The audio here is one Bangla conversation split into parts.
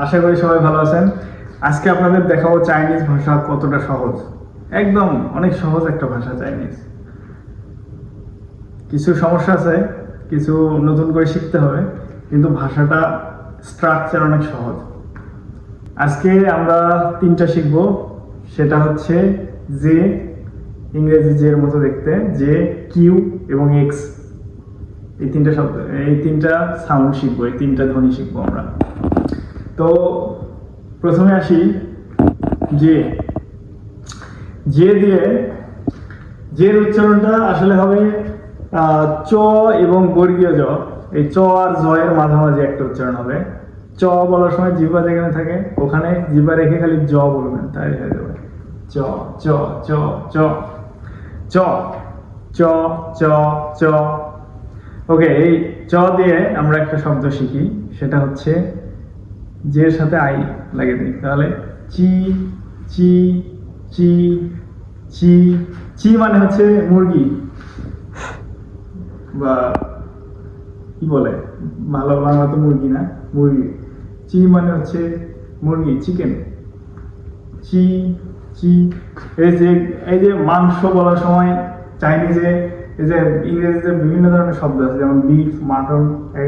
আশা করি সবাই ভালো আছেন। আজকে আপনাদের দেখাবো চাইনিজ ভাষা কতটা সহজ। একদম অনেক সহজ একটা ভাষা চাইনিজ। কিছু সমস্যা আছে, কিছু নতুন করে শিখতে হবে, কিন্তু ভাষাটা স্ট্রাকচার অনেক সহজ। আজকে আমরা তিনটা শিখবো। সেটা হচ্ছে যে, ইংরেজি জের মতো দেখতে, যে, কিউ এবং এক্স। এই তিনটা শব্দ, এই তিনটা সাউন্ড শিখবো, এই তিনটা ধ্বনি শিখবো আমরা। তো প্রথমে আসি যে, যে দিয়ে জের উচ্চারণটা আসলে হবে চ এবং বর্গীয় জ। এই চ আর জয়ের মাঝামাঝি একটা উচ্চারণ হবে। চ বলার সময় জিহ্বা যেখানে থাকে ওখানে জিহ্বা রেখে খালি জ বলবেন, তাই হয়ে যাবে চ চ চ চ চ চ চ চ। ওকে, এই চ দিয়ে আমরা একটা শব্দ শিখি, সেটা হচ্ছে জের সাথে আই লাগিয়ে দিই, তাহলে চি চি চি চি। চি মানে হচ্ছে মুরগি, বা কি বলে ভালো বাংলা তো মুরগি না, মুরগি। চি মানে হচ্ছে মুরগি, চিকেন। চি চি। এই যে মাংস বলার সময় চাইনিজে, এই যে ইংরেজিতে বিভিন্ন ধরনের শব্দ আছে, যেমন বিফ, মাটন,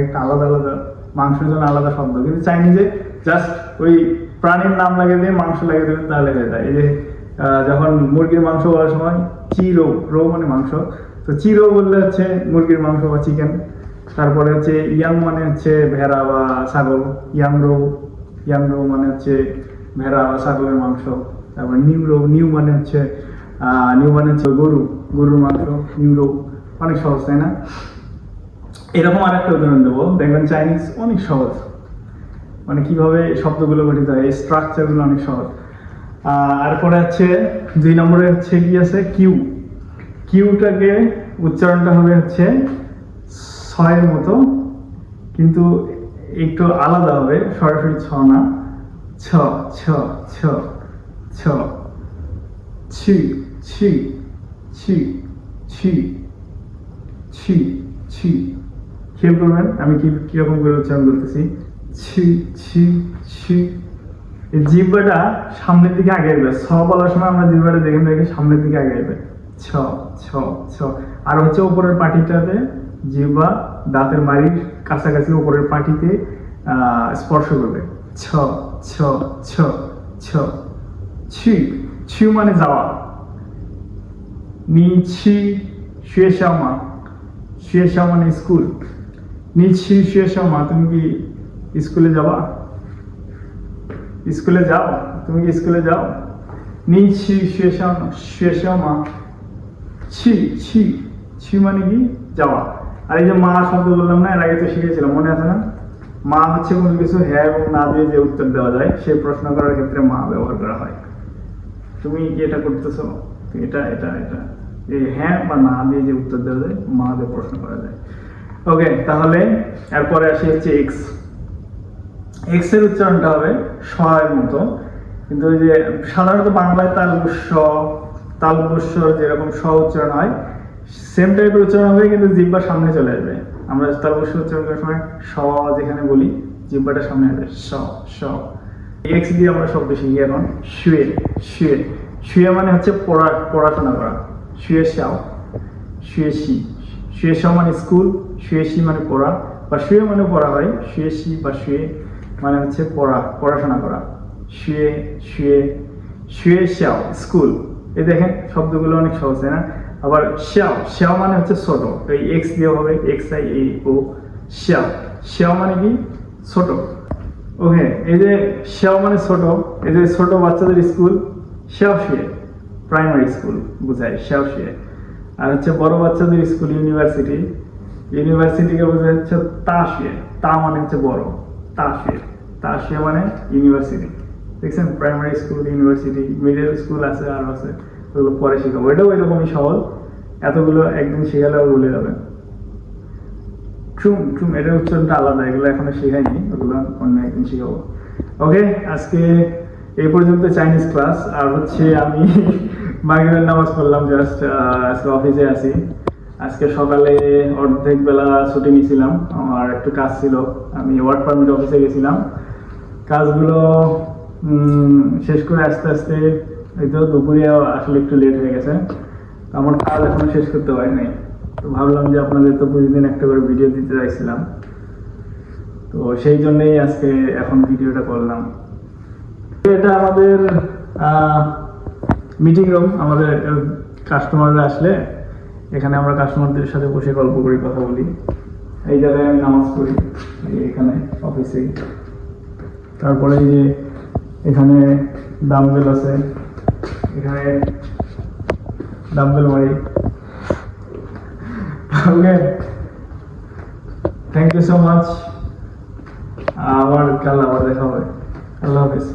একটা আলাদা আলাদা মাংসের জন্য আলাদা শব্দ, কিন্তু চাইনিজে জাস্ট ওই প্রাণীর নাম লাগিয়ে দিয়ে মাংস লাগিয়ে দেবে, তাহলে হয়ে যায়। এই যে যখন মুরগির মাংস বলার সময় চি রো, রো মানে মাংস, তো চি রো বললে হচ্ছে মুরগির মাংস বা চিকেন। তারপরে হচ্ছে ইয়াং মানে হচ্ছে ভেড়া বা ছাগল, ইয়াং রো মানে হচ্ছে ভেড়া বা ছাগলের মাংস। তারপর নিউ মানে হচ্ছে গরুর মাংস, নিউ রো। অনেক সহজ, তাই না? এরকম আরেকটা উদাহরণ দেবো, দেখবেন চাইনিজ অনেক সহজ, মানে কিভাবে শব্দগুলো গঠিত হয়, এই স্ট্রাকচারগুলো অনেক সহজ। তারপরে হচ্ছে 2 নম্বরে হচ্ছে কি আছে, কিউ। কিউটাকে উচ্চারণটা হবে হচ্ছে ছয়ের মতো, কিন্তু একটু আলাদা হবে, সরাসরি ছ না, ছ ছ ছ ছ ছি ছি ছি ছি ছি ছি। খেয়াল করবেন আমি কিরকম করে উচ্চারণ করতেছি, ছি ছি ছি। এই জিহ্বাটা সামনের দিকে আগে আসবে, ছ বলার সময় আমরা জিহ্বাটা যেখান থেকে সামনের দিকে আগে আসবে, ছ ছ ছ। আর হচ্ছে উপরের পাটিটাতে জিহ্বা দাঁতের মাড়ির কাছাকাছি উপরের পাটিতে স্পর্শ করবে, ছ ছ ছ ছ। ছি ছি মানে যাওয়া, নি ছি শুয়ে শামা, শুয়ে শামা মানে স্কুল। নি ছি শুয়ে শামা, তুমি কি স্কুলে যাবা? স্কুলে যাও, তুমি কি স্কুলে যাও? নি ছি শুয়ে শামা। ছি ছি ছি মানে কি যাওয়া। আর এই যে মা শব্দ বললাম না, এর আগে তো শিখেছিলাম, মনে আছে না? মা হচ্ছে কোনো কিছু হ্যাঁ এবং না দিয়ে যে উত্তর দেওয়া যায়, সেই প্রশ্ন করার ক্ষেত্রে মা ব্যবহার করা হয়। তুমি কি এটা করতেছো, এটা এটা এটা, এই হ্যাঁ বা না দিয়ে যে উত্তর দেওয়া যায়, মা দিয়ে প্রশ্ন করা যায়। ওকে, তাহলে এরপরে আসি হচ্ছে এক্স। এক্স এর উচ্চারণটা হবে স-এর মতো, কিন্তু ওই যে সাধারণত বাংলায় তালবস্য যেরকম স উচ্চারণ হয়, সেম টাইপের উচ্চারণ হবে, কিন্তু জিহ্বা সামনে চলে আসবে। আমরা তালবস্য উচ্চারণ করার সময় স যেখানে বলি, জিহ্বাটা সামনে আসবে, স স। এক্স দিয়ে আমরা শব্দ শিখি এখন, শুয়ে শুয়ে। শুয়ে মানে হচ্ছে পড়াশোনা করা, শুয়ে শাও, শুয়ে শি। শুয়ে শাও মানে স্কুল, শুয়ে শি মানে পড়া, বা শুয়ে মানে পড়া হয়, শুয়ে শি বা শুয়ে মানে হচ্ছে পড়াশোনা করা। শুয়ে শুয়ে শুয়ে শাও স্কুল। এই দেখেন শব্দগুলো অনেক সহজ, তাই না? আবার শ্যাও মানে হচ্ছে ছোট, এই এক্স দিয়ে হবে, এক্স আই এ ও, শ্যাও মানে কি ছোট। ওকে, এই যে শ্যাও মানে ছোট, এই যে ছোট বাচ্চাদের স্কুল শ্যাও শুয়ে, প্রাইমারি স্কুল বোঝায় শ্যাও শুয়ে। আর হচ্ছে বড় বাচ্চাদের স্কুল ইউনিভার্সিটিকে বোঝায় হচ্ছে তা শুয়ে। তা মানে হচ্ছে বড়, তা শুয়ে মানে ইউনিভার্সিটি। দেখছেন, primary school, university, middle school আছে, আর আছে, ওগুলো পরে শেখাবো। এটাও এরকমই সহজ, এতগুলো একদিন শেখালেও ভুলে যাবে। ট্রুম এটার উচ্চারণটা আলাদা, এগুলো এখনো শেখাইনি, ওগুলো অন্য একদিন শেখাবো। ওকে, আজকে এই পর্যন্ত চাইনিজ ক্লাস। আর হচ্ছে আমি মাগরিবের নামাজ পড়লাম, জাস্ট আজকে অফিসে আছি। আজকে সকালে অর্ধেক বেলা ছুটি নিয়েছিলাম, আমার একটু কাজ ছিল, আমি ওয়ার্ক পারমিট অফিসে গেছিলাম। কাজগুলো শেষ করে আস্তে আস্তে এই তো দুপুরে আসলে একটু লেট হয়ে গেছে। তো আমার কাজ এখনো শেষ করতে পারি নাই। তো ভাবলাম যে আপনাদের তো প্রতিদিন একটা করে ভিডিও দিতে চাইছিলাম, তো সেই জন্যই আজকে এখন ভিডিওটা করলাম। এটা আমাদের মিটিং রুম। আমাদের কাস্টমাররা আসলে এখানে আমরা কাস্টমারদের সাথে বসে গল্প করি, কথা বলি। এই জায়গায় আমি নামাজ পড়ি, এখানে অফিসে। তারপরে এই যে এখানে ডাম্বেল আছে, এখানে ডাম্বেল মারি। ওকে, থ্যাংক ইউ সো মাচ। আবার কাল আবার দেখা হবে। আল্লাহ হাফিজ।